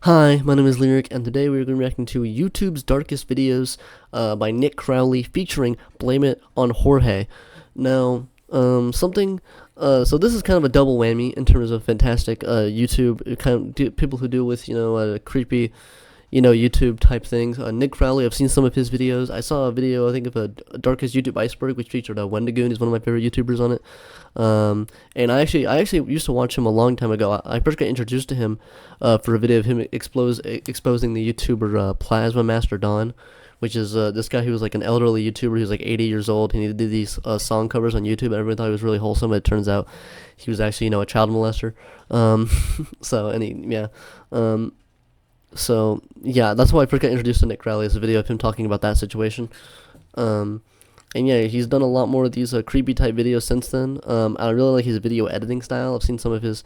Hi, my name is Lyric, and today we're going to be reacting to YouTube's Darkest Videos by Nick Crowley featuring Blame It on Jorge. Now, so this is kind of a double whammy in terms of fantastic YouTube, people who deal with, creepy, YouTube type things. Nick Crowley, I've seen some of his videos. I saw a video, I think, of a Darkest YouTube Iceberg, which featured Wendigoon. He's one of my favorite YouTubers on it. And I actually used to watch him a long time ago. I first got introduced to him for a video of him exposing the YouTuber Plasma Master Don, which is this guy who was like an elderly YouTuber. He was like 80 years old, and he did these song covers on YouTube, and everyone thought he was really wholesome, but it turns out he was actually, a child molester. So that's why I first got introduced to Nick Crowley, is a video of him talking about that situation. And yeah, he's done a lot more of these creepy type videos since then. I really like his video editing style. I've seen some of his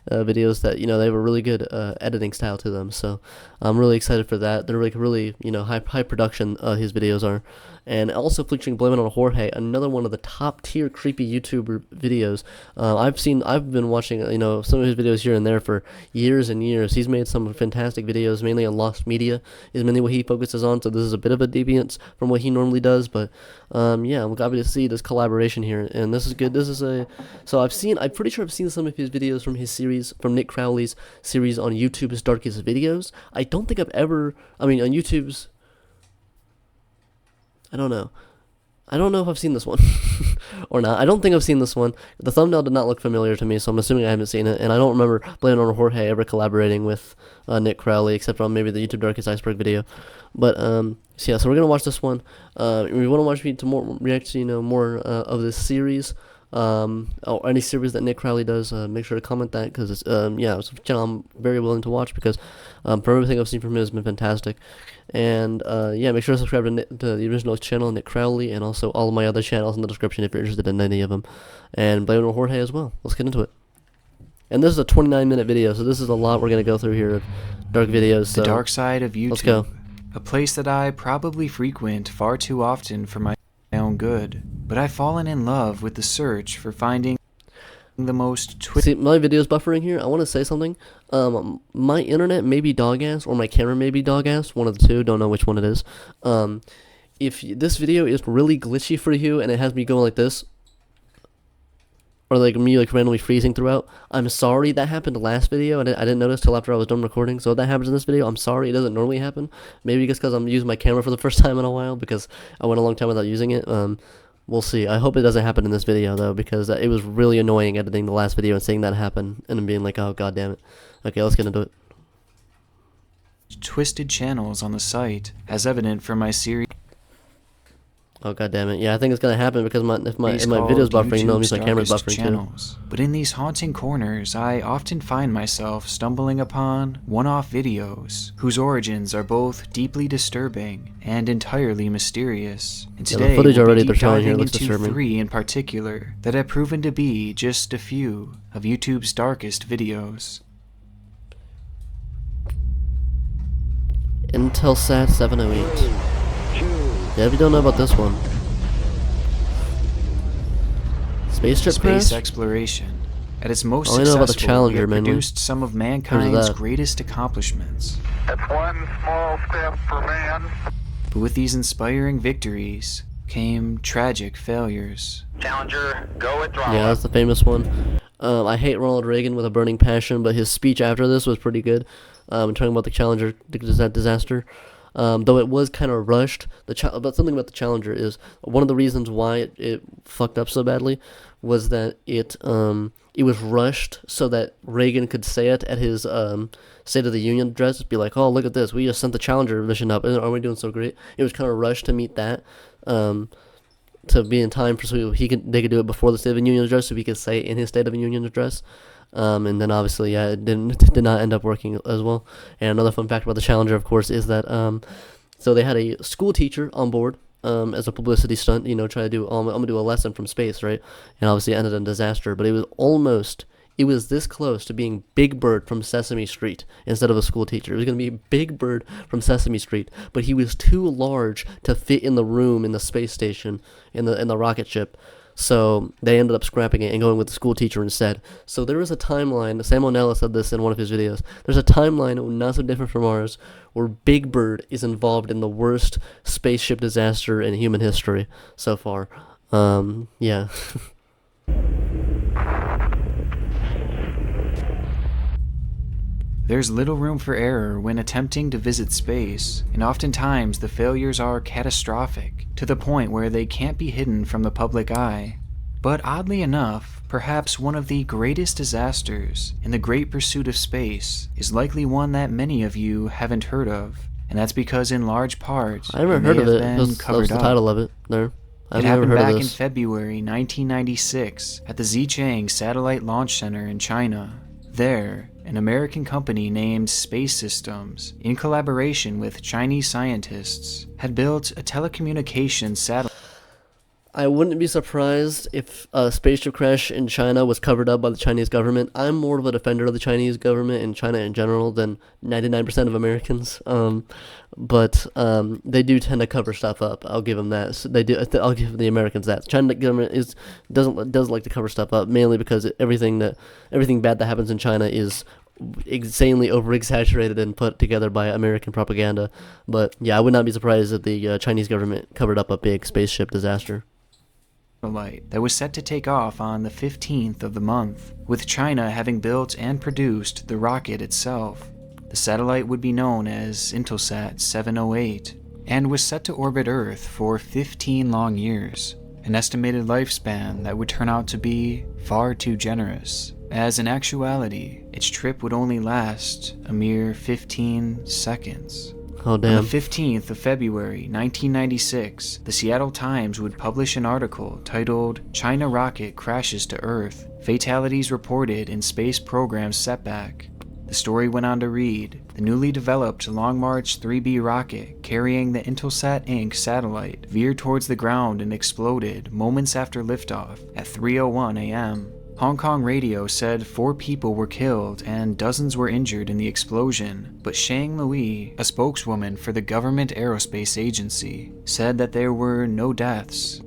videos that, they have a really good editing style to them. So I'm really excited for that. They're like really, high production his videos are. And also featuring Blame It on Jorge, another one of the top tier creepy YouTuber videos. I've been watching, some of his videos here and there for years and years. He's made some fantastic videos, mainly on lost media, is mainly what he focuses on. So this is a bit of a deviance from what he normally does, but I'm happy to see this collaboration here, and this is good. I'm pretty sure I've seen some of his videos from his series, from Nick Crowley's series on YouTube's Darkest Videos. I don't think I've ever, on YouTube's, I don't know if I've seen this one or not. I don't think I've seen this one. The thumbnail did not look familiar to me, so I'm assuming I haven't seen it. And I don't remember Blame It on Jorge ever collaborating with Nick Crowley, except on maybe the YouTube Darkest Iceberg video. But so we're gonna watch this one. We want to watch me to react to more of this series. Or any series that Nick Crowley does. Make sure to comment that, because it's it's a channel I'm very willing to watch, because for everything I've seen from him has been fantastic. And make sure to subscribe to the original channel, Nick Crowley, and also all of my other channels in the description if you're interested in any of them. And Blame It on Jorge as well. Let's get into it. And this is a 29-minute video, so this is a lot we're gonna go through here of dark videos. So the dark side of YouTube. Let's go. A place that I probably frequent far too often for my own good, but I've fallen in love with the search for finding the most See, my video's buffering here. I want to say something. My internet may be dog ass, or my camera may be dog ass, one of the two, don't know which one it is. If this video is really glitchy for you and it has me going like this, or like me randomly freezing throughout, I'm sorry. That happened last video, and I didn't notice till after I was done recording. So if that happens in this video, I'm sorry. It doesn't normally happen. Maybe just because I'm using my camera for the first time in a while, because I went a long time without using it. We'll see. I hope it doesn't happen in this video, though, because it was really annoying editing the last video and seeing that happen and then being like, oh, god damn it. Okay, let's get into it. Twisted channels on the site, as evident from my series. Oh, god damn it. Yeah, I think it's going to happen, because if my video's buffering, it means my camera's buffering channels. Too. But in these haunting corners, I often find myself stumbling upon one-off videos whose origins are both deeply disturbing and entirely mysterious. And today, the footage we'll already be they're showing here looks into disturbing. 3 in particular that have proven to be just a few of YouTube's darkest videos. Intelsat 708. Yeah, if you don't know about this one. Space trip Space crash? exploration. At its most I know about the successful, Challenger, we have mainly. produced some of mankind's greatest accomplishments. That's one small step for man. But with these inspiring victories came tragic failures. Challenger, go at drama. Yeah, that's the famous one. I hate Ronald Reagan with a burning passion, but his speech after this was pretty good. Talking about the Challenger disaster. Though it was kind of rushed. But something about the Challenger is one of the reasons why it fucked up so badly was that it was rushed so that Reagan could say it at his State of the Union address. Be like, oh, look at this, we just sent the Challenger mission up, and are we doing so great? It was kind of rushed to meet that, to be in time so they could do it before the State of the Union address, so he could say it in his State of the Union address. And then obviously, it did not end up working as well. And another fun fact about the Challenger, of course, is that so they had a school teacher on board as a publicity stunt. Try to do I'm gonna do a lesson from space, right? And obviously, it ended in disaster. But it was this close to being Big Bird from Sesame Street instead of a school teacher. It was gonna be Big Bird from Sesame Street, but he was too large to fit in the room in the space station in the rocket ship. So they ended up scrapping it and going with the school teacher instead. So there is a timeline. Sam O'Neill said this in one of his videos. There's a timeline not so different from ours where Big Bird is involved in the worst spaceship disaster in human history so far. Yeah. There's little room for error when attempting to visit space, and oftentimes the failures are catastrophic, to the point where they can't be hidden from the public eye. But oddly enough, perhaps one of the greatest disasters in the great pursuit of space is likely one that many of you haven't heard of, and that's because in large part, I never heard of it. That was the title of it there. It happened back in February 1996 at the Xichang Satellite Launch Center in China. There, an American company named Space Systems, in collaboration with Chinese scientists, had built a telecommunications satellite. I wouldn't be surprised if a spaceship crash in China was covered up by the Chinese government. I'm more of a defender of the Chinese government and China in general than 99% of Americans. But they do tend to cover stuff up. I'll give them that. So they do. I'll give the Americans that. China government doesn't like to cover stuff up, mainly because everything bad that happens in China is insanely over-exaggerated and put together by American propaganda. But yeah, I would not be surprised if the Chinese government covered up a big spaceship disaster That was set to take off on the 15th of the month, with China having built and produced the rocket itself. The satellite would be known as Intelsat 708 and was set to orbit Earth for 15 long years, an estimated lifespan that would turn out to be far too generous, as in actuality, its trip would only last a mere 15 seconds. Oh, damn. On the 15th of February 1996, the Seattle Times would publish an article titled "China Rocket Crashes to Earth, Fatalities Reported in Space Program Setback." The story went on to read, the newly developed Long March 3B rocket carrying the Intelsat Inc. satellite veered towards the ground and exploded moments after liftoff at 3:01 a.m. Hong Kong radio said 4 people were killed and dozens were injured in the explosion, but Shang Lui, a spokeswoman for the government aerospace agency, said that there were no deaths.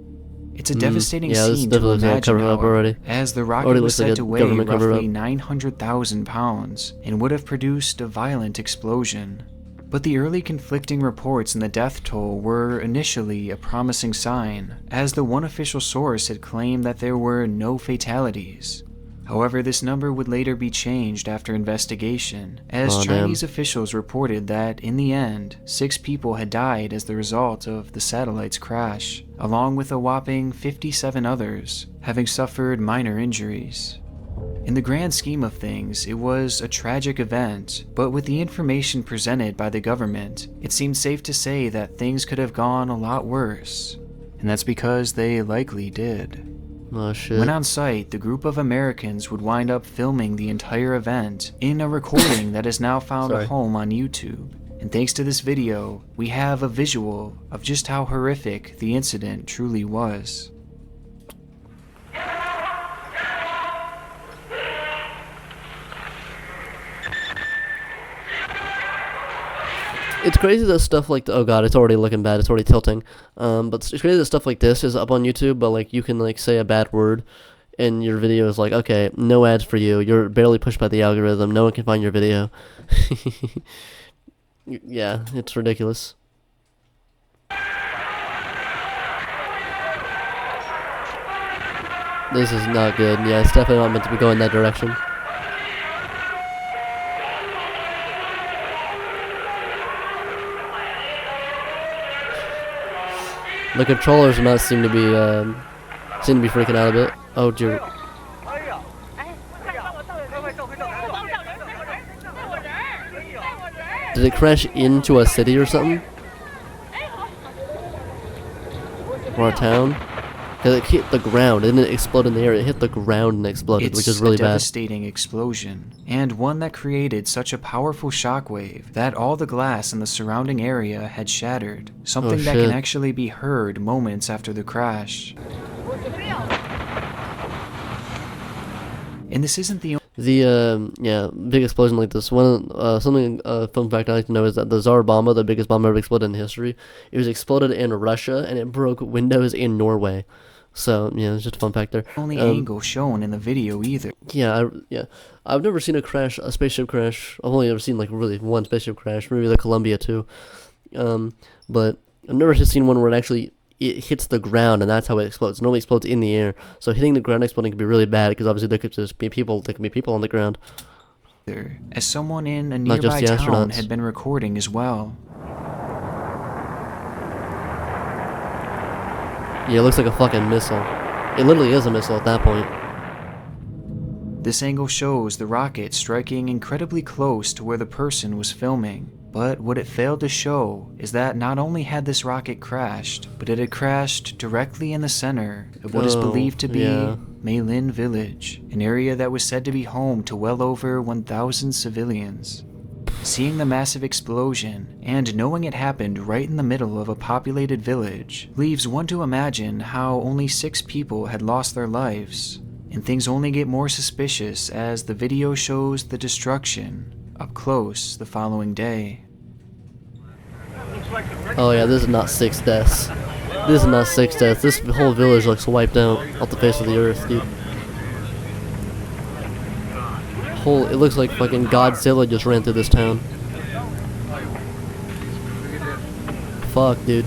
It's a devastating scene to imagine, however, as the rocket was said to weigh roughly 900,000 pounds and would have produced a violent explosion. But the early conflicting reports in the death toll were initially a promising sign, as the one official source had claimed that there were no fatalities. However, this number would later be changed after investigation, as Chinese officials reported that, in the end, 6 people had died as the result of the satellite's crash, along with a whopping 57 others having suffered minor injuries. In the grand scheme of things, it was a tragic event, but with the information presented by the government, it seemed safe to say that things could have gone a lot worse. And that's because they likely did. Oh, shit. When on site, the group of Americans would wind up filming the entire event in a recording that has now found a home on YouTube. And thanks to this video, we have a visual of just how horrific the incident truly was. It's crazy that stuff like oh god, it's already looking bad. It's already tilting. But it's crazy that stuff like this is up on YouTube. But like you can like say a bad word, and your video is like, okay, no ads for you. You're barely pushed by the algorithm. No one can find your video. Yeah, it's ridiculous. This is not good. Yeah, it's definitely not meant to be going that direction. The controllers do not seem to be freaking out a bit. Oh dear. Did it crash into a city or something? Or a town? Because it hit the ground, it didn't explode in the air, it hit the ground and exploded, which is really bad. It's a devastating explosion, and one that created such a powerful shockwave that all the glass in the surrounding area had shattered, something that can actually be heard moments after the crash. And this isn't the big explosion like this. Fun fact I like to know is that the Tsar Bomba, the biggest bomb ever exploded in history, it was exploded in Russia and it broke windows in Norway. So yeah, it's just a fun fact there. Only angle shown in the video either. Yeah, I've never seen a spaceship crash. I've only ever seen like really one spaceship crash, maybe the Columbia too. But I've never seen one where it hits the ground and that's how it explodes. It normally explodes in the air. So hitting the ground exploding can be really bad because obviously there could just be people. There can be people on the ground. As someone in a Not just nearby the town astronauts. had been recording as well. Yeah, it looks like a fucking missile. It literally is a missile at that point. This angle shows the rocket striking incredibly close to where the person was filming. But what it failed to show is that not only had this rocket crashed, but it had crashed directly in the center of what is believed to be Blameitonjorge village, an area that was said to be home to well over 1,000 civilians. Seeing the massive explosion and knowing it happened right in the middle of a populated village leaves one to imagine how only 6 people had lost their lives. And things only get more suspicious as the video shows the destruction up close the following day. Oh yeah, this is not 6 deaths. This is not 6 deaths. This whole village looks wiped out off the face of the earth, dude. It looks like fucking Godzilla just ran through this town. Fuck, dude.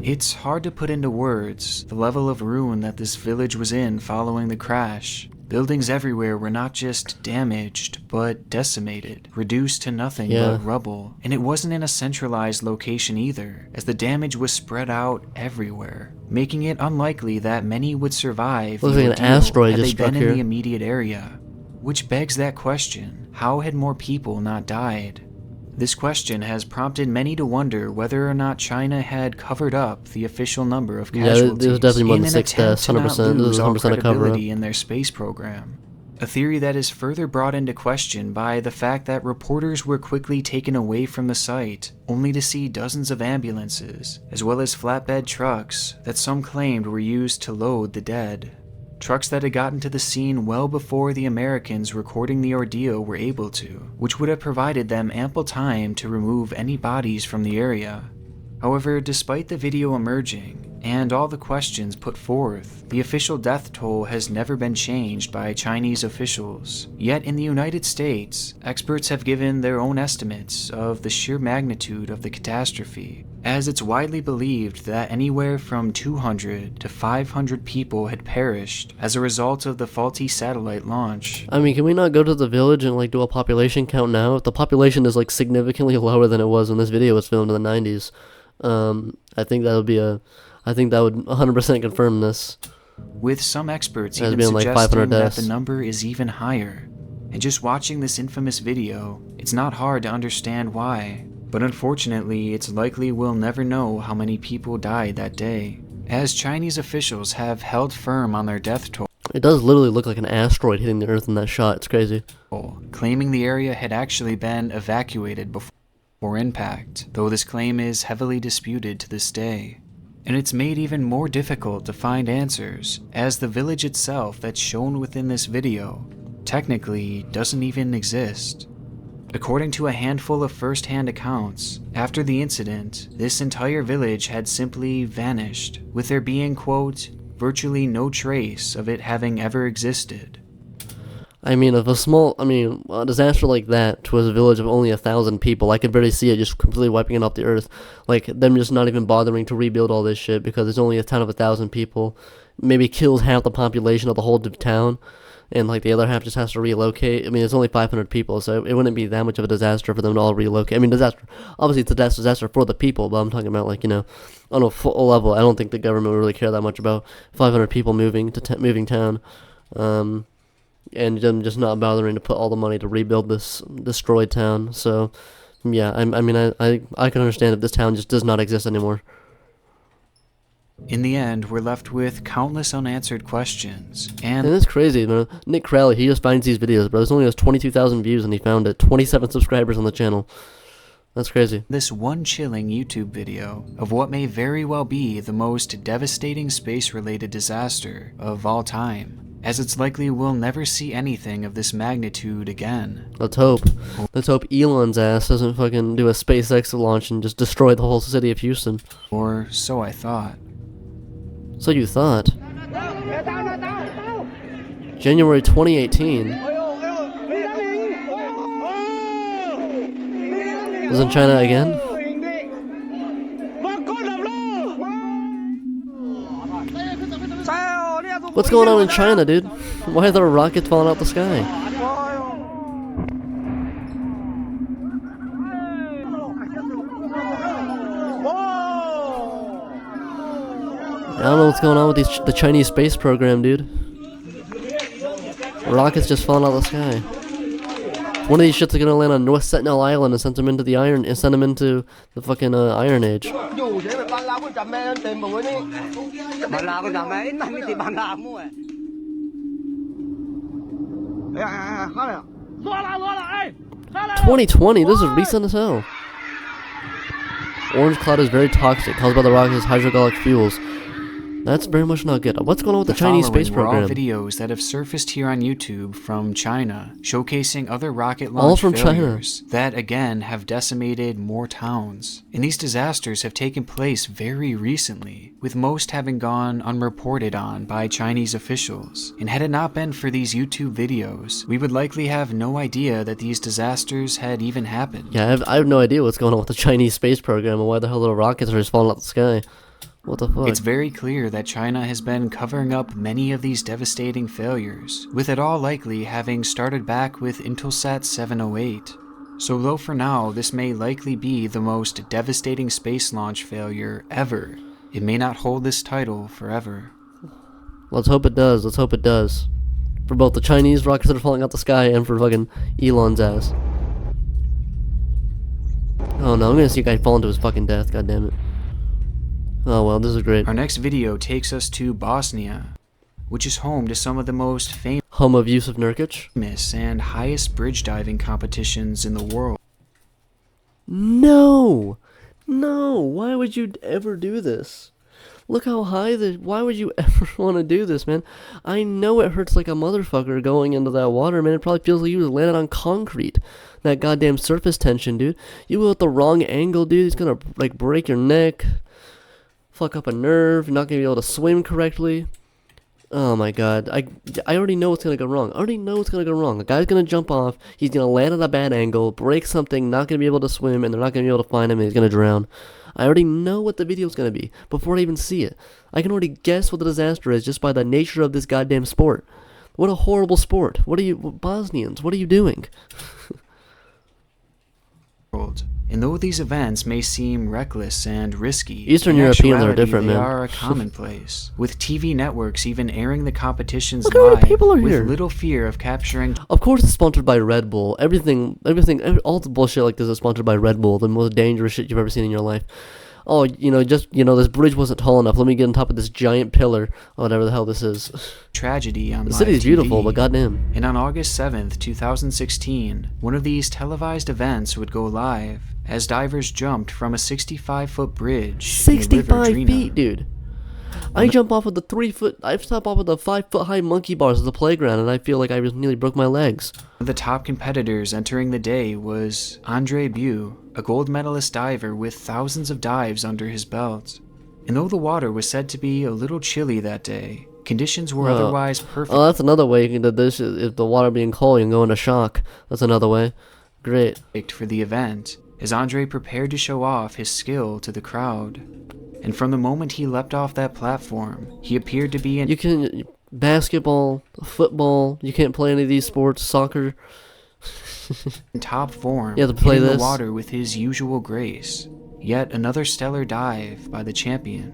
It's hard to put into words the level of ruin that this village was in following the crash. Buildings everywhere were not just damaged, but decimated, reduced to nothing but rubble. And it wasn't in a centralized location either, as the damage was spread out everywhere, making it unlikely that many would survive Looks like an asteroid had just they struck been here. in the immediate area. Which begs that question, how had more people not died? This question has prompted many to wonder whether or not China had covered up the official number of casualties there's definitely more in than an 6 attempt deaths, to not 100%. This lose is all 100% a cover-up. credibility in their space program. A theory that is further brought into question by the fact that reporters were quickly taken away from the site, only to see dozens of ambulances, as well as flatbed trucks that some claimed were used to load the dead. Trucks that had gotten to the scene well before the Americans recording the ordeal were able to, which would have provided them ample time to remove any bodies from the area. However, despite the video emerging, and all the questions put forth, the official death toll has never been changed by Chinese officials. Yet in the United States, experts have given their own estimates of the sheer magnitude of the catastrophe, as it's widely believed that anywhere from 200 to 500 people had perished as a result of the faulty satellite launch. I mean, can we not go to the village and like do a population count now? If the population is like significantly lower than it was when this video was filmed in the 90s, I think that would 100% confirm this. With some experts As even being like 500 suggesting that deaths. the number is even higher. And just watching this infamous video, it's not hard to understand why. But unfortunately, it's likely we'll never know how many people died that day, as Chinese officials have held firm on their death toll, It does literally look like an asteroid hitting the earth in that shot. It's crazy. claiming the area had actually been evacuated before impact, though this claim is heavily disputed to this day. And it's made even more difficult to find answers, as the village itself that's shown within this video technically doesn't even exist. According to a handful of first-hand accounts, after the incident, this entire village had simply vanished, with there being, quote, virtually no trace of it having ever existed. I mean, if a disaster like that to a village of only 1,000 people, I could barely see it just completely wiping it off the earth. Like, them just not even bothering to rebuild all this shit because it's only a town of 1,000 people. Maybe kills half the population of the whole town, and like the other half just has to relocate. I mean, it's only 500 people, so it wouldn't be that much of a disaster for them to all relocate. I mean, obviously it's a disaster for the people, but I'm talking about like, on a full level, I don't think the government would really care that much about 500 people moving town. And them just not bothering to put all the money to rebuild this destroyed town. So, yeah, I can understand if this town just does not exist anymore. In the end, we're left with countless unanswered questions, And and it's crazy, man. Nick Crowley, he just finds these videos, bro. This only has 22,000 views, and he found it. 27 subscribers on the channel. That's crazy. This one chilling YouTube video of what may very well be the most devastating space-related disaster of all time, as it's likely we'll never see anything of this magnitude again. Let's hope. Let's hope Elon's ass doesn't fucking do a SpaceX launch and just destroy the whole city of Houston. Or so I thought. So you thought. January 2018. Was in China again? What's going on in China, dude? Why are there rockets falling out the sky? I don't know what's going on with the Chinese space program, dude. Rockets just falling out of the sky. One of these shits are gonna land on North Sentinel Island and send them into the fucking Iron Age. "2020, this is recent as hell. Orange cloud is very toxic, caused by the rocket's hydraulic fuels. That's very much not good. What's going on with the Chinese space program? All videos that have surfaced here on YouTube from China, showcasing other rocket launch All from failures that again have decimated more towns. And these disasters have taken place very recently, with most having gone unreported on by Chinese officials. And had it not been for these YouTube videos, we would likely have no idea that these disasters had even happened. Yeah, I have no idea what's going on with the Chinese space program and why the hell little rockets are just falling out the sky. What the fuck? It's very clear that China has been covering up many of these devastating failures, with it all likely having started back with Intelsat 708. So though for now this may likely be the most devastating space launch failure ever, it may not hold this title forever. Let's hope it does. Let's hope it does. For both the Chinese rockets that are falling out the sky and for fucking Elon's ass. Oh no, I'm gonna see a guy fall into his fucking death, god damn it. Oh well, this is great. Our next video takes us to Bosnia, which is home to some of the most Home of Yusuf Nurkic. famous and highest bridge diving competitions in the world. No! No! Why would you ever do this? Look how high why would you ever want to do this, man? I know it hurts like a motherfucker going into that water, man. It probably feels like you was landing on concrete. That goddamn surface tension, dude. You go at the wrong angle, dude. It's gonna, like, break your neck. Fuck up a nerve. You're not gonna be able to swim correctly. Oh my god. I already know what's gonna go wrong. I already know what's gonna go wrong. The guy's gonna jump off. He's gonna land at a bad angle, break something, not gonna be able to swim, and they're not gonna be able to find him, and he's gonna drown. I already know what the video's gonna be before I even see it. I can already guess what the disaster is just by the nature of this goddamn sport. What a horrible sport. What are you, Bosnians, what are you doing? And though these events may seem reckless and risky, Eastern in Europeans are actuality, different, they man. are a commonplace, with TV networks even airing the competitions Look how many live, people are with here. little fear of capturing Of course it's sponsored by Red Bull. All the bullshit like this is sponsored by Red Bull, the most dangerous shit you've ever seen in your life. Oh, this bridge wasn't tall enough. Let me get on top of this giant pillar, or whatever the hell this is. tragedy on The live city's TV. beautiful, but goddamn. And on August 7th, 2016, one of these televised events would go live as divers jumped from a 65-foot bridge in the River 65 Drina. feet, dude. I jump off of the 3-foot, I stop off of the 5-foot high monkey bars at the playground, and I feel like I just nearly broke my legs. One of the top competitors entering the day was Andre Bew, a gold medalist diver with thousands of dives under his belt. And though the water was said to be a little chilly that day, conditions were otherwise perfect Oh, that's another way you can do this. If the water being cold, you can go into shock. That's another way. Great. for the event, as Andre prepared to show off his skill to the crowd. And from the moment he leapt off that platform, he appeared to be in You can basketball, football. You can't play any of these sports. Soccer. top form, You have to play hitting this. the water with his usual grace. Yet another stellar dive by the champion.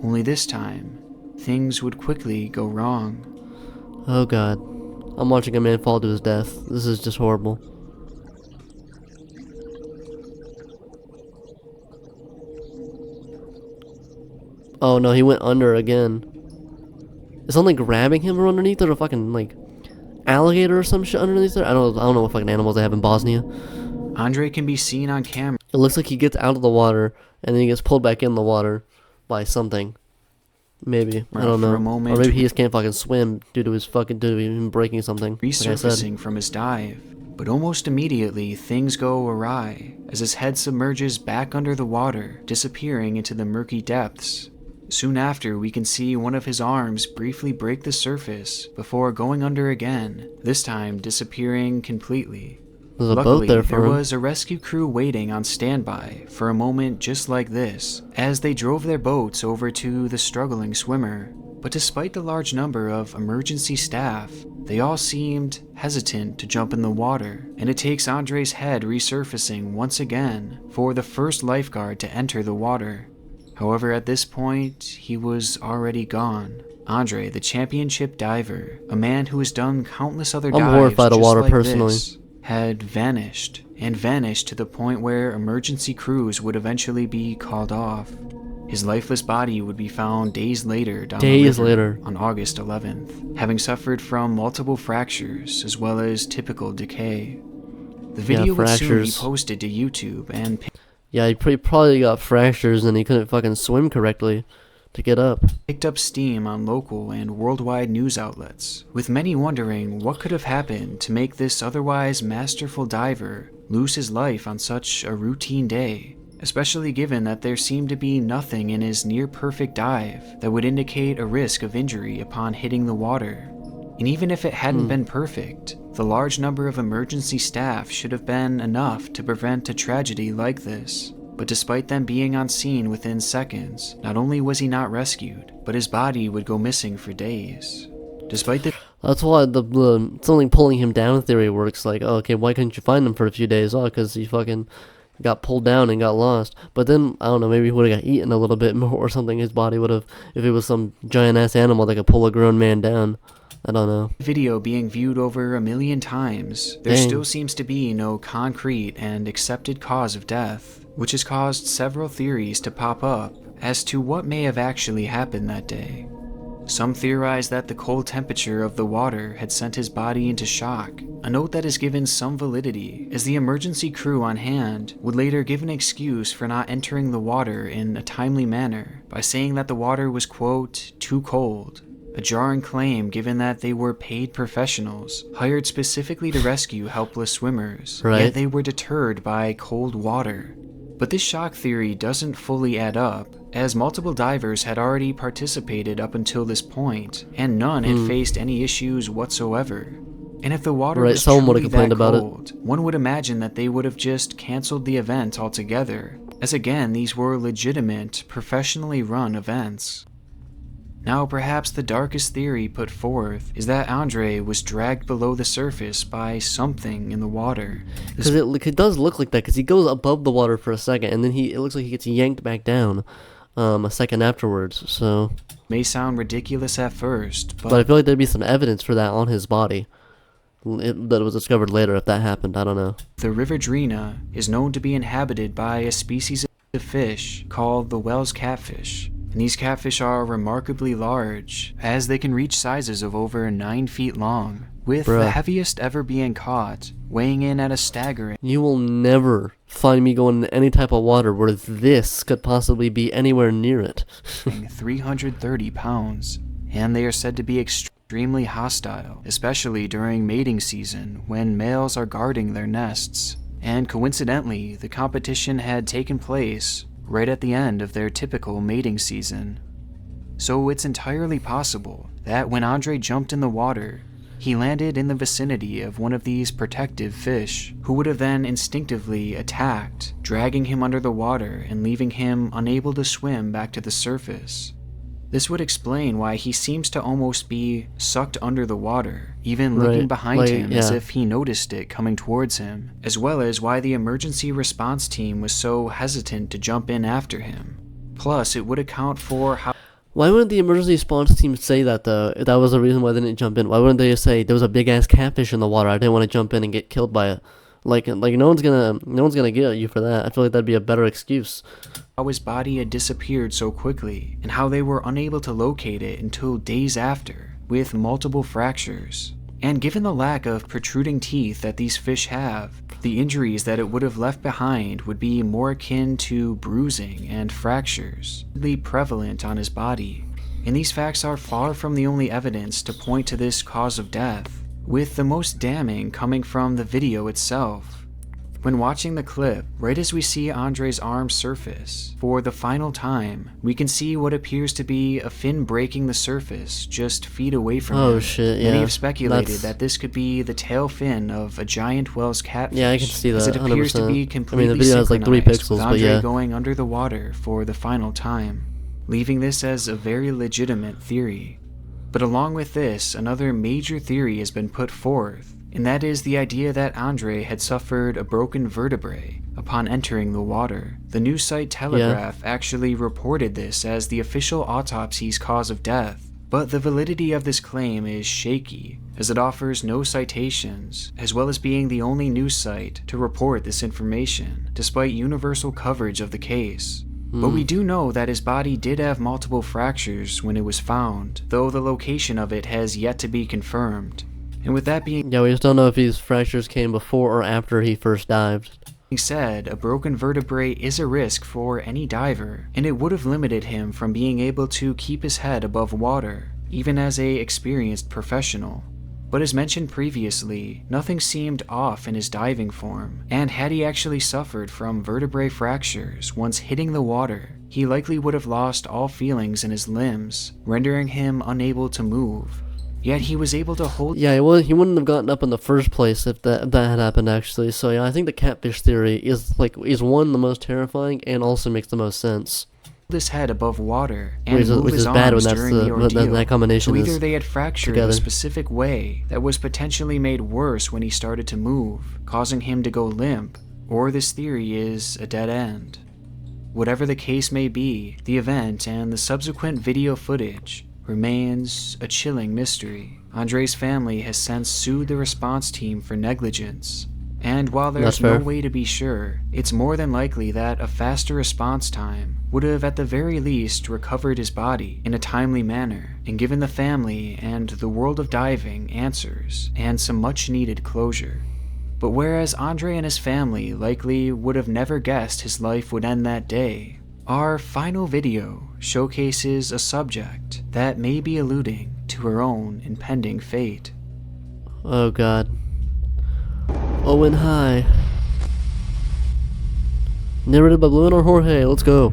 Only this time, things would quickly go wrong. Oh god. I'm watching a man fall to his death. This is just horrible. Oh no, he went under again. Is something grabbing him from underneath? There's a fucking, like, alligator or some shit underneath there? I don't know what fucking animals they have in Bosnia. Andre can be seen on camera It looks like he gets out of the water and then he gets pulled back in the water by something. Maybe. I don't For know. a moment, Or maybe he just can't fucking swim due to him breaking something. Like I said. resurfacing from his dive. But almost immediately, things go awry as his head submerges back under the water, disappearing into the murky depths. Soon after, we can see one of his arms briefly break the surface before going under again, this time disappearing completely. There's a Luckily, boat there for there him. was a rescue crew waiting on standby for a moment just like this, as they drove their boats over to the struggling swimmer. But despite the large number of emergency staff, they all seemed hesitant to jump in the water, and it takes Andre's head resurfacing once again for the first lifeguard to enter the water. However, at this point, he was already gone. Andre, the championship diver, a man who has done countless other dives horrified of just water like personally. this, had vanished, and vanished to the point where emergency crews would eventually be called off. His lifeless body would be found days later down the river on August 11th, having suffered from multiple fractures as well as typical decay. The video would soon be posted to YouTube and Yeah, he probably got fractures and he couldn't fucking swim correctly to get up. picked up steam on local and worldwide news outlets, with many wondering what could have happened to make this otherwise masterful diver lose his life on such a routine day, especially given that there seemed to be nothing in his near-perfect dive that would indicate a risk of injury upon hitting the water. And even if it hadn't been perfect, the large number of emergency staff should have been enough to prevent a tragedy like this. But despite them being on scene within seconds, not only was he not rescued, but his body would go missing for days. Despite the That's why the something pulling him down theory works. Like, oh, okay, why couldn't you find him for a few days? Oh, because he fucking got pulled down and got lost. But then, I don't know, maybe he would have got eaten a little bit more or something. His body would have, if it was some giant-ass animal that could pull a grown man down. I don't know. video being viewed over 1 million times, there still seems to be no concrete and accepted cause of death, which has caused several theories to pop up as to what may have actually happened that day. Some theorize that the cold temperature of the water had sent his body into shock, a note that is given some validity, as the emergency crew on hand would later give an excuse for not entering the water in a timely manner by saying that the water was, quote, too cold. A jarring claim given that they were paid professionals, hired specifically to rescue helpless swimmers, yet they were deterred by cold water. But this shock theory doesn't fully add up, as multiple divers had already participated up until this point, and none had faced any issues whatsoever. And if the water was truly that cold, one would imagine that they would have just cancelled the event altogether, as again these were legitimate, professionally run events. Now, perhaps the darkest theory put forth is that Andre was dragged below the surface by something in the water. Because it does look like that, because he goes above the water for a second, and then it looks like he gets yanked back down a second afterwards, so... May sound ridiculous at first, but I feel like there'd be some evidence for that on his body that was discovered later if that happened, I don't know. The River Drina is known to be inhabited by a species of fish called the Wells catfish. And these catfish are remarkably large, as they can reach sizes of over 9 feet long, with the heaviest ever being caught, weighing in at a staggering... You will never find me going into any type of water where this could possibly be anywhere near it. 330 pounds, and they are said to be extremely hostile, especially during mating season when males are guarding their nests. And coincidentally, the competition had taken place right at the end of their typical mating season. So it's entirely possible that when Andre jumped in the water, he landed in the vicinity of one of these protective fish, who would have then instinctively attacked, dragging him under the water and leaving him unable to swim back to the surface. This would explain why he seems to almost be sucked under the water, even looking behind him as if he noticed it coming towards him, as well as why the emergency response team was so hesitant to jump in after him. Plus, it would account for how... Why wouldn't the emergency response team say that, though, if that was the reason why they didn't jump in? Why wouldn't they just say, there was a big-ass catfish in the water, I didn't want to jump in and get killed by it? Like no one's gonna get at you for that. I feel like that'd be a better excuse. How his body had disappeared so quickly, and how they were unable to locate it until days after, with multiple fractures. And given the lack of protruding teeth that these fish have, the injuries that it would have left behind would be more akin to bruising and fractures, prevalent on his body. And these facts are far from the only evidence to point to this cause of death, with the most damning coming from the video itself. When watching the clip, right as we see Andre's arm surface, for the final time, we can see what appears to be a fin breaking the surface just feet away from him. Oh shit, yeah. Many have speculated that this could be the tail fin of a giant whale's catfish. Yeah, I can see that, as it appears 100%. to be completely the video has like 3 synchronized pixels, with but Andre yeah. going under the water for the final time, leaving this as a very legitimate theory. But along with this, another major theory has been put forth, and that is the idea that Andre had suffered a broken vertebrae upon entering the water. The news site Telegraph actually reported this as the official autopsy's cause of death, but the validity of this claim is shaky, as it offers no citations, as well as being the only news site to report this information, despite universal coverage of the case. But we do know that his body did have multiple fractures when it was found, though the location of it has yet to be confirmed. And with that being Yeah, we just don't know if these fractures came before or after he first dived. said, a broken vertebrae is a risk for any diver, and it would have limited him from being able to keep his head above water, even as a experienced professional. But as mentioned previously, nothing seemed off in his diving form, and had he actually suffered from vertebrae fractures once hitting the water, he likely would have lost all feelings in his limbs, rendering him unable to move. Yet he was able to hold Yeah, he wouldn't have gotten up in the first place if that had happened, actually. So yeah, I think the catfish theory is one, the most terrifying, and also makes the most sense. his head above water and Which move is his bad arms when that's during the when ordeal. that combination So either is they had fractured together. a specific way that was potentially made worse when he started to move, causing him to go limp, or this theory is a dead end. Whatever the case may be, the event and the subsequent video footage remains a chilling mystery. Andre's family has since sued the response team for negligence, and while That's there's no fair. way to be sure, it's more than likely that a faster response time would have at the very least recovered his body in a timely manner and given the family and the world of diving answers and some much needed closure. But whereas Andre and his family likely would have never guessed his life would end that day, our final video showcases a subject that may be alluding to her own impending fate. Oh god. Owen High. Narrated by Blameitonjorge Jorge. Let's go.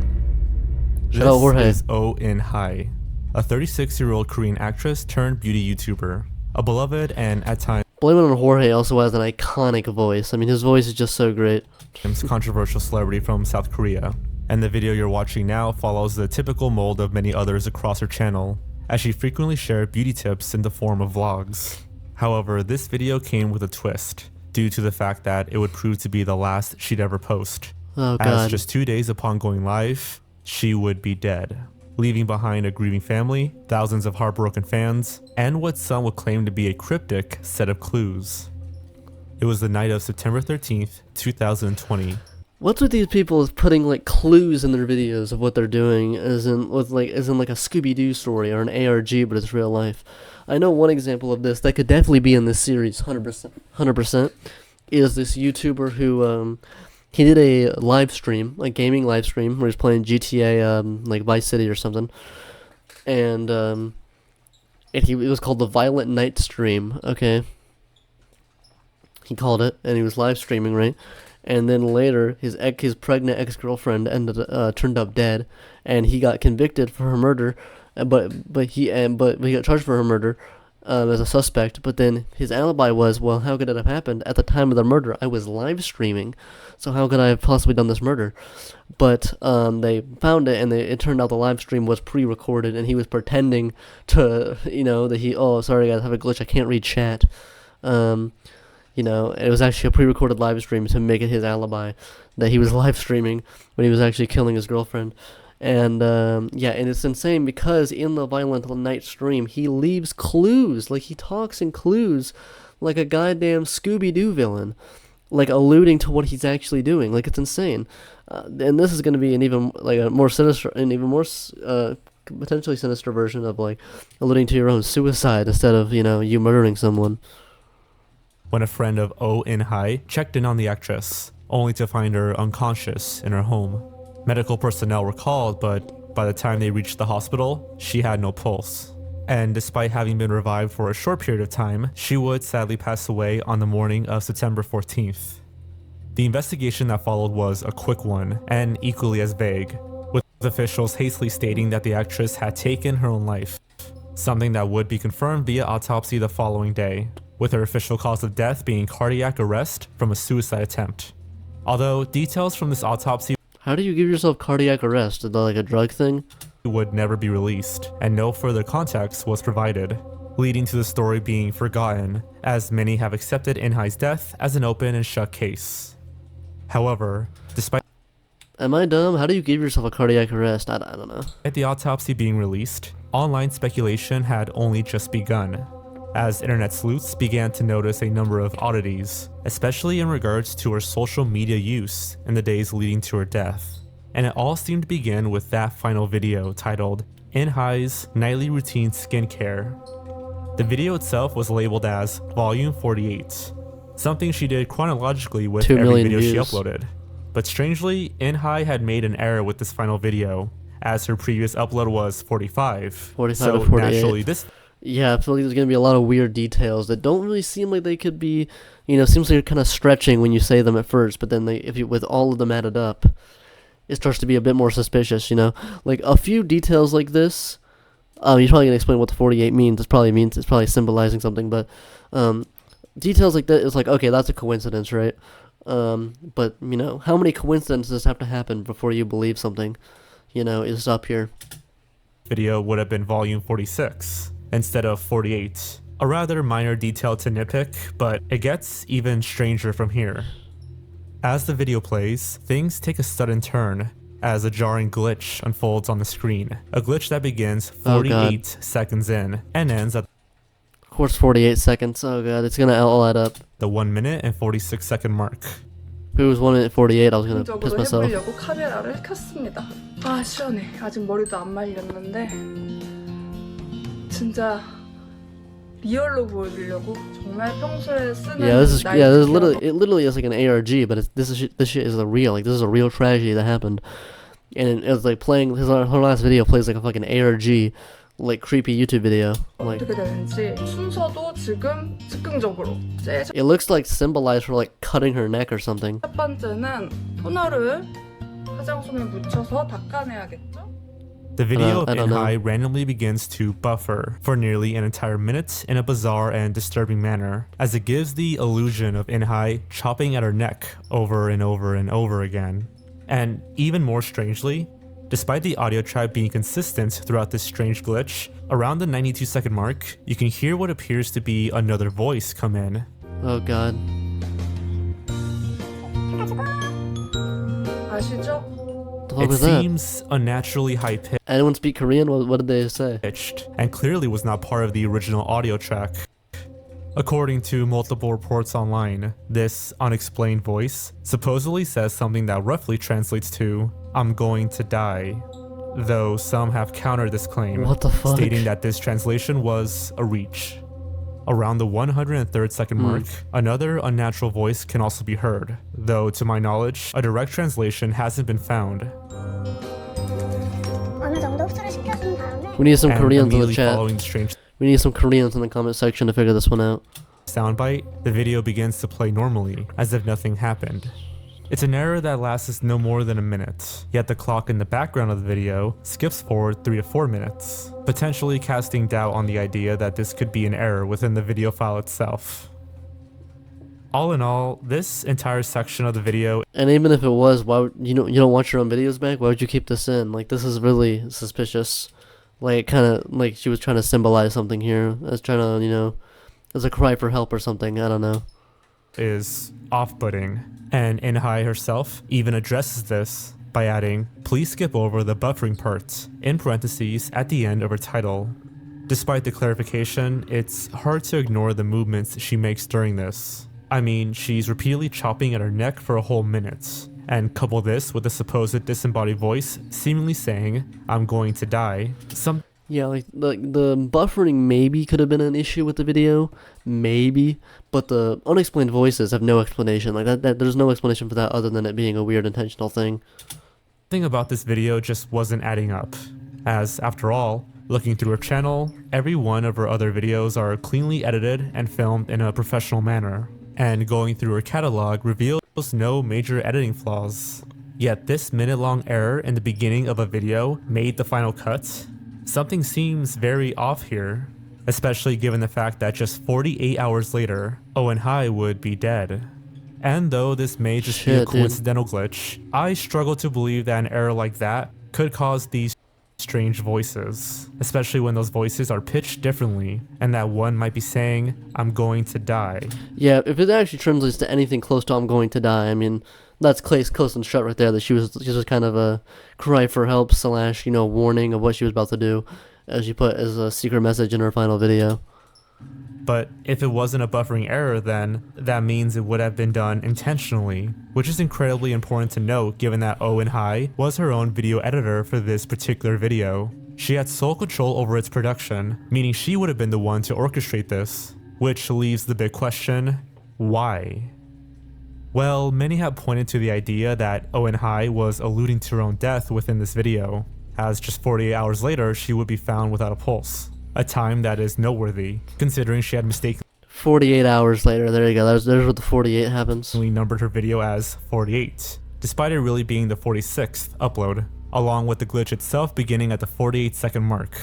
Shout out Jorge. This is Oh-In Hai, a 36-year-old Korean actress turned beauty YouTuber, a beloved and at times Blameitonjorge Jorge also has an iconic voice. I mean, his voice is just so great. controversial celebrity from South Korea. And the video you're watching now follows the typical mold of many others across her channel, as she frequently shared beauty tips in the form of vlogs. However, this video came with a twist, due to the fact that it would prove to be the last she'd ever post. Oh As god. just 2 days upon going live, she would be dead, leaving behind a grieving family, thousands of heartbroken fans, and what some would claim to be a cryptic set of clues. It was the night of September 13th, 2020. What's with these people is putting like clues in their videos of what they're doing, as in like a Scooby-Doo story or an ARG, but it's real life. I know one example of this that could definitely be in this series, 100%, is this YouTuber who he did a live stream, like gaming live stream, where he's playing GTA like Vice City or something, and it was called the Violent Night Stream. Okay, he called it, and he was live streaming, right? And then later, his pregnant ex-girlfriend turned up dead, and he got convicted for her murder, but he got charged for her murder as a suspect. But then his alibi was, well, how could it have happened at the time of the murder? I was live streaming, so how could I have possibly done this murder? But they found it, and it turned out the live stream was pre-recorded, and he was pretending to, that sorry guys, I have a glitch, I can't read chat. It was actually a pre-recorded live stream to make it his alibi that he was live streaming when he was actually killing his girlfriend. And and it's insane because in the Violent Night Stream, he leaves clues, like he talks in clues like a goddamn Scooby-Doo villain, like alluding to what he's actually doing. Like, it's insane. And this is going to be an even more sinister and even more potentially sinister version of like alluding to your own suicide instead of, you know, you murdering someone. When a friend of Oh In-hai checked in on the actress, only to find her unconscious in her home. Medical personnel were called, but by the time they reached the hospital, she had no pulse. And despite having been revived for a short period of time, she would sadly pass away on the morning of September 14th. The investigation that followed was a quick one, and equally as vague, with officials hastily stating that the actress had taken her own life, something that would be confirmed via autopsy the following day, with her official cause of death being cardiac arrest from a suicide attempt. Although details from this autopsy How do you give yourself cardiac arrest? Is that like a drug thing? would never be released, and no further context was provided, leading to the story being forgotten, as many have accepted In-hai's death as an open and shut case. However, despite Am I dumb? How do you give yourself a cardiac arrest? I don't know. the autopsy being released, online speculation had only just begun, as internet sleuths began to notice a number of oddities, especially in regards to her social media use in the days leading to her death. And it all seemed to begin with that final video titled In-hai's Nightly Routine Skincare. The video itself was labeled as Volume 48, something she did chronologically with 2 every million video she views. uploaded. But strangely, In-hai had made an error with this final video, as her previous upload was 45. 45 so to 48. naturally this Yeah, I feel like there's gonna be a lot of weird details that don't really seem like they could be, you know, seems like you're kind of stretching when you say them at first, but then with all of them added up, it starts to be a bit more suspicious, you know? Like, a few details like this, you're probably gonna explain what the 48 means, it's probably symbolizing something, but, details like that, it's like, okay, that's a coincidence, right? But, you know, how many coincidences have to happen before you believe something, you know, is up here? video would have been volume 46 instead of 48. A rather minor detail to nitpick, but it gets even stranger from here. As the video plays, things take a sudden turn as a jarring glitch unfolds on the screen. A glitch that begins 48 seconds in and ends at Of course, 48 seconds, oh god, it's gonna all add up. the 1 minute and 46 second mark. If it was 1 minute 48, I was gonna piss 적으로 myself. 해보려고 카메라를 켰습니다. 아 시원해. 아직 머리도 안 말렸는데 진짜 리얼로 보여주려고 정말 평소에 쓰는 This 나이트 is 케어 it literally is like an ARG, but this shit is a real, like, this is a real tragedy that happened, and it's like playing her last video plays like a fucking ARG, like creepy YouTube video. Like, 어떻게 되는지 순서도 지금 즉흥적으로 제일 it looks like symbolized her like cutting her neck or something. 첫 번째는 토너를 화장솜에 묻혀서 닦아내야겠죠? The video I of don't know. In-hai randomly begins to buffer for nearly an entire minute in a bizarre and disturbing manner, as it gives the illusion of In-hai chopping at her neck over and over and over again. And even more strangely, despite the audio track being consistent throughout this strange glitch, around the 92-second mark, you can hear what appears to be another voice come in. Oh god. 아시죠? The fuck It was that? seems unnaturally high-pitched Anyone speak Korean? What did they say? and clearly was not part of the original audio track. According to multiple reports online, this unexplained voice supposedly says something that roughly translates to, "I'm going to die," though some have countered this claim, What the fuck? stating that this translation was a reach. Around the 103rd second mark, another unnatural voice can also be heard, though to my knowledge, a direct translation hasn't been found. 어느 정도 흡수를 시켜준 다음에 We need some And Koreans in the immediately chat. following the strange We need some Koreans in the comment section to figure this one out. soundbite, the video begins to play normally, as if nothing happened. It's an error that lasts no more than a minute, yet the clock in the background of the video skips forward 3 to 4 minutes, potentially casting doubt on the idea that this could be an error within the video file itself. All in all, this entire section of the video And even if it was, why would, you don't watch your own videos back? Why would you keep this in? Like, this is really suspicious. Like, kind of like she was trying to symbolize something here. As trying to, you know, as a cry for help or something. I don't know. is off-putting, and In-hai herself even addresses this by adding, "Please skip over the buffering part," in parentheses at the end of her title. Despite the clarification, it's hard to ignore the movements she makes during this. I mean, she's repeatedly chopping at her neck for a whole minute, And couple this with the supposed disembodied voice seemingly saying, "I'm going to die." Yeah, like the buffering maybe could have been an issue with the video, maybe, but the unexplained voices have no explanation. Like that there's no explanation for that other than it being a weird intentional thing. Something about this video just wasn't adding up, as after all, looking through her channel, every one of her other videos are cleanly edited and filmed in a professional manner, and going through her catalog reveals no major editing flaws. Yet this minute-long error in the beginning of a video made the final cut. Something seems very off here, especially given the fact that just 48 hours later, Owen High would be dead. And though this may just be a coincidental glitch, I struggle to believe that an error like that could cause these strange voices, especially when those voices are pitched differently, and that one might be saying, "I'm going to die." Yeah, if it actually translates to anything close to "I'm going to die," I mean, that's close and shut right there. That she was kind of a cry for help / warning of what she was about to do, as she put as a secret message in her final video. But if it wasn't a buffering error, then that means it would have been done intentionally, which is incredibly important to note given that Owen High was her own video editor for this particular video. She had sole control over its production, meaning she would have been the one to orchestrate this, which leaves the big question, why? Well, many have pointed to the idea that Owen High was alluding to her own death within this video, as just 48 hours later she would be found without a pulse. A time that is noteworthy, considering she had mistakenly 48 hours later, there you go. There's where the 48 happens. numbered her video as 48, despite it really being the 46th upload, along with the glitch itself beginning at the 48-second mark.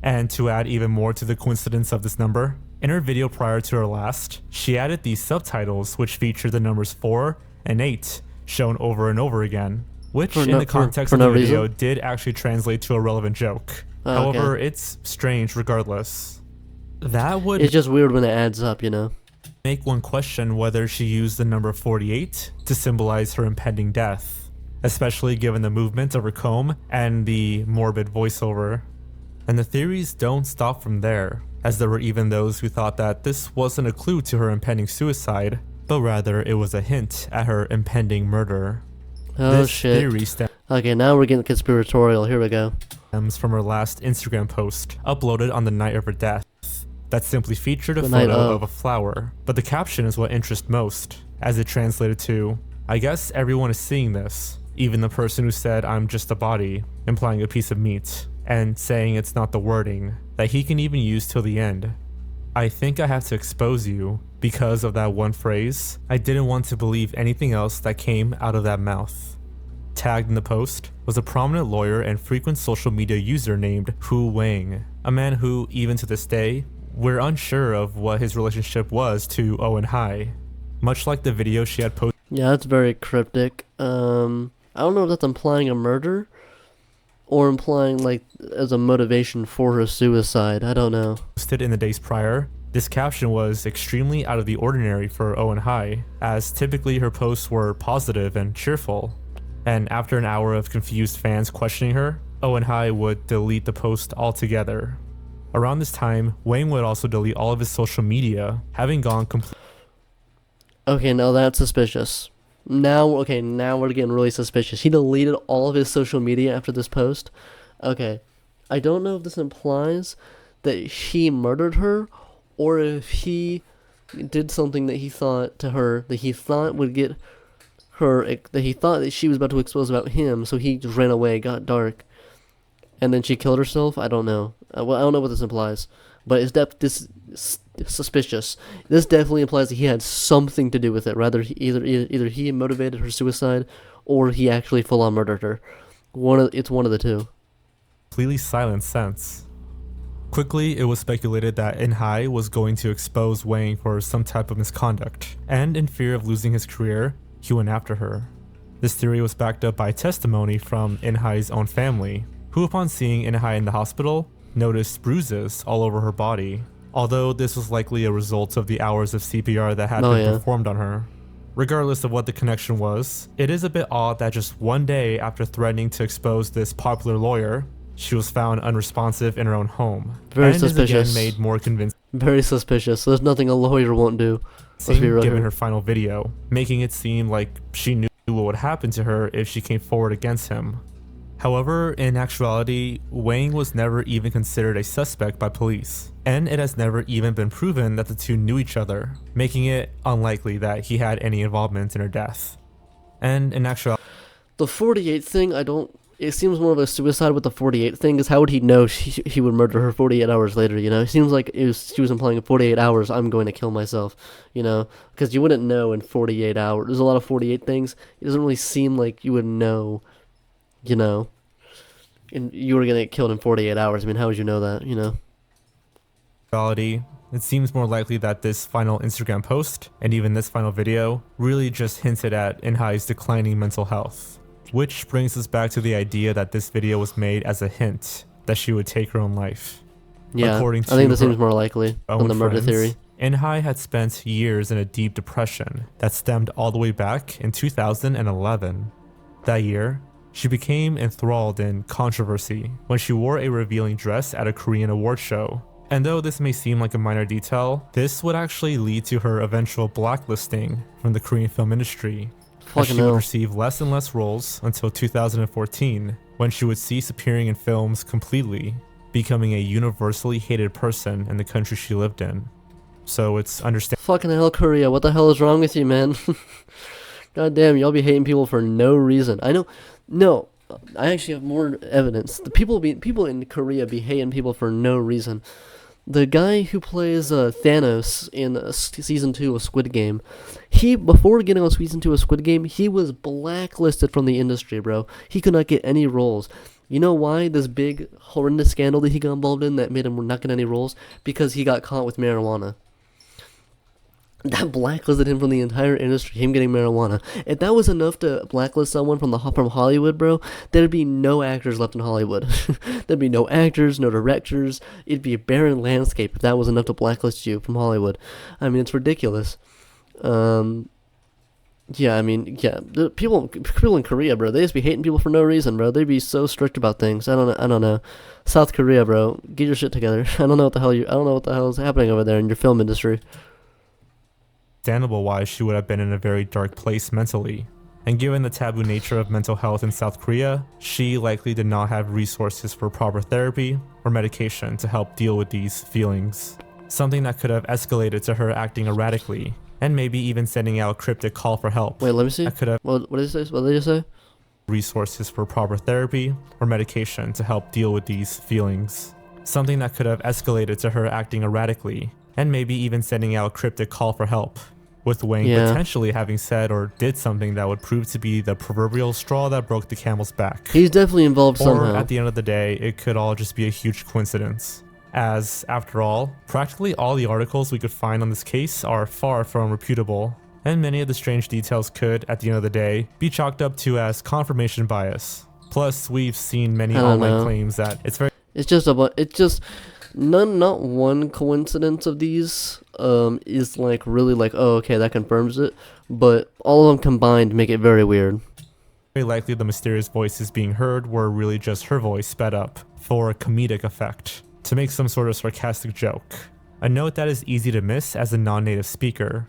And to add even more to the coincidence of this number, in her video prior to her last, she added these subtitles which feature the numbers 4 and 8 shown over and over again, which in the context of the video did actually translate to a relevant joke. However, it's strange regardless. That would It's just weird when it adds up, make one question whether she used the number 48 to symbolize her impending death, especially given the movement of her comb and the morbid voiceover. And the theories don't stop from there, as there were even those who thought that this wasn't a clue to her impending suicide, but rather it was a hint at her impending murder. Oh this shit. theory Okay, now we're getting conspiratorial. Here we go. Stems from her last Instagram post, uploaded on the night of her death, that simply featured a photo of a flower, but the caption is what interests most, as it translated to, "I guess everyone is seeing this, even the person who said I'm just a body," implying a piece of meat, and saying it's not the wording that he can even use till the end. "I think I have to expose you because of that one phrase. I didn't want to believe anything else that came out of that mouth." Tagged in the post was a prominent lawyer and frequent social media user named Hu Wang, a man who, even to this day, we're unsure of what his relationship was to Owen High. Much like the video she had posted. Yeah, that's very cryptic. I don't know if that's implying a murder or implying like as a motivation for her suicide. I don't know. Posted in the days prior. This caption was extremely out of the ordinary for Owen High, as typically her posts were positive and cheerful. And after an hour of confused fans questioning her, Owen High would delete the post altogether. Around this time, Wayne would also delete all of his social media, having gone completely. Okay, now that's suspicious. Now we're getting really suspicious. He deleted all of his social media after this post. Okay, I don't know if this implies that he murdered her, or if he did something that he thought to her that he thought would get her, that he thought that she was about to expose about him, so he just ran away, got dark, and then she killed herself. I don't know. Well, I don't know what this implies, but it's this suspicious. This definitely implies that he had something to do with it. Rather, either he motivated her suicide, or he actually full on murdered her. It's one of the two. Completely silent since. Quickly, it was speculated that In-Hai was going to expose Wang for some type of misconduct, and in fear of losing his career, he went after her. This theory was backed up by testimony from In-Hai's own family, who upon seeing In-Hai in the hospital, noticed bruises all over her body, although this was likely a result of the hours of CPR that had been performed on her. Regardless of what the connection was, it is a bit odd that just one day after threatening to expose this popular lawyer, she was found unresponsive in her own home. Very and suspicious. Is again made more convincing. Very suspicious. There's nothing a lawyer won't do. Let's be real given here. her final video, making it seem like she knew what would happen to her if she came forward against him. However, in actuality, Wang was never even considered a suspect by police, and it has never even been proven that the two knew each other, making it unlikely that he had any involvement in her death. And in actuality, The 48 thing, it seems more of a suicide with the 48 thing, because how would he know he would murder her 48 hours later, you know? It seems like she was implying in 48 hours, I'm going to kill myself, you know? Because you wouldn't know in 48 hours. There's a lot of 48 things. It doesn't really seem like you would know, you know, and you were going to get killed in 48 hours. I mean, how would you know that, you know? it seems more likely that this final Instagram post, and even this final video, really just hinted at Inhai's declining mental health. Which brings us back to the idea that this video was made as a hint that she would take her own life. Yeah, According I think to this seems more likely than the murder theory. Inhai had spent years in a deep depression that stemmed all the way back in 2011. That year, she became enthralled in controversy when she wore a revealing dress at a Korean award show. And though this may seem like a minor detail, this would actually lead to her eventual blacklisting from the Korean film industry, as she would receive less and less roles until 2014, when she would cease appearing in films completely, becoming a universally hated person in the country she lived in. So it's understandable. Fucking hell, Korea, what the hell is wrong with you, man? God damn, y'all be hating people for no reason. I know, no, I actually have more evidence. The people in Korea be hating people for no reason. The guy who plays Thanos in season 2 of Squid Game, before getting on season 2 of Squid Game, he was blacklisted from the industry, bro. He could not get any roles. You know why? This big, horrendous scandal that he got involved in that made him not get any roles? Because he got caught with marijuana. That blacklisted him from the entire industry, him getting marijuana. If that was enough to blacklist someone from Hollywood, bro, there'd be no actors left in Hollywood. There'd be no actors, no directors. It'd be a barren landscape if that was enough to blacklist you from Hollywood. I mean, it's ridiculous. Yeah, I mean, yeah, the people in Korea, bro, they just be hating people for no reason, bro. They'd be so strict about things. I don't know. South Korea, bro, get your shit together. I don't know what the hell is happening over there in your film industry. Understandable why she would have been in a very dark place mentally. And given the taboo nature of mental health in South Korea, she likely did not have resources for proper therapy or medication to help deal with these feelings. Something that could have escalated to her acting erratically, and maybe even sending out a cryptic call for help. Wait, let me see. That could have what did they say? What did they just say? Resources for proper therapy or medication to help deal with these feelings. Something that could have escalated to her acting erratically, and maybe even sending out a cryptic call for help, with Wang potentially having said or did something that would prove to be the proverbial straw that broke the camel's back. He's definitely involved somehow. Or at the end of the day, it could all just be a huge coincidence. As, after all, practically all the articles we could find on this case are far from reputable, and many of the strange details could, at the end of the day, be chalked up to as confirmation bias. Plus, we've seen many online claims that not one coincidence of these is like really like, oh, okay, that confirms it, but all of them combined make it very weird. Very likely the mysterious voices being heard were really just her voice sped up for a comedic effect, to make some sort of sarcastic joke. A note that is easy to miss as a non-native speaker.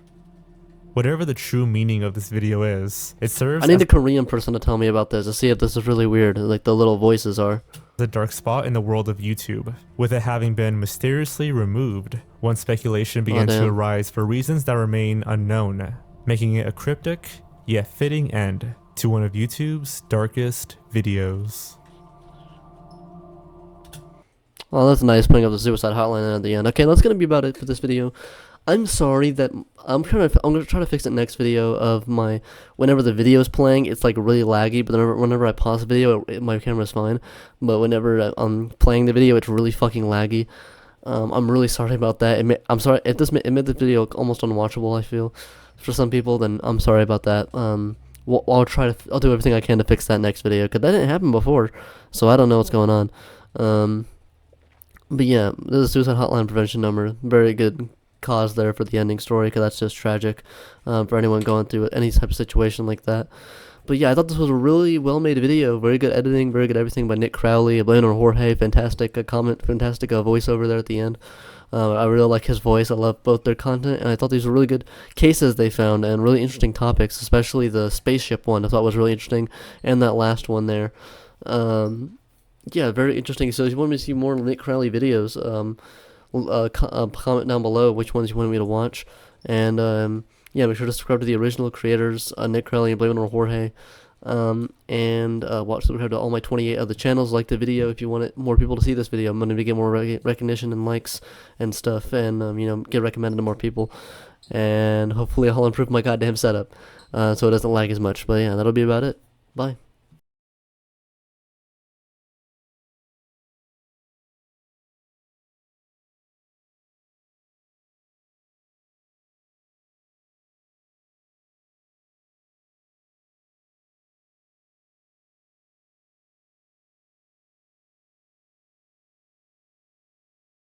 Whatever the true meaning of this video is, it serves I need a Korean person to tell me about this to see if this is really weird, like the little voices are. The dark spot in the world of YouTube, with it having been mysteriously removed once speculation began to arise for reasons that remain unknown, making it a cryptic yet fitting end to one of YouTube's darkest videos. Oh, that's nice, putting up the suicide hotline at the end. Okay, that's gonna be about it for this video. I'm sorry that I'm gonna try to fix it next video of whenever the video is playing, it's like really laggy, but whenever I pause the video, my camera's fine. But whenever I'm playing the video, it's really fucking laggy. I'm really sorry about that. I'm sorry if it made the video almost unwatchable, I feel, for some people. Then I'm sorry about that. I'll do everything I can to fix that next video, because that didn't happen before, so I don't know what's going on. But yeah, this is a suicide hotline prevention number. Very good cause there for the ending story, because that's just tragic for anyone going through any type of situation like that. But yeah, I thought this was a really well made video. Very good editing, very good everything by Nick Crowley, Blameitonjorge, fantastic comment, fantastic voiceover there at the end. I really like his voice. I love both their content, and I thought these were really good cases they found and really interesting topics, especially the spaceship one I thought was really interesting, and that last one there. Yeah, very interesting. So if you want me to see more Nick Crowley videos, comment down below which ones you want me to watch. And yeah, make sure to subscribe to the original creators, Nick Crowley and Blameitonjorge Jorge. And subscribe to all my 28 other channels. Like the video if you want more people to see this video. I'm going to get more recognition and likes and stuff, and get recommended to more people. And hopefully I'll improve my goddamn setup so it doesn't lag as much. But yeah, that'll be about it. Bye.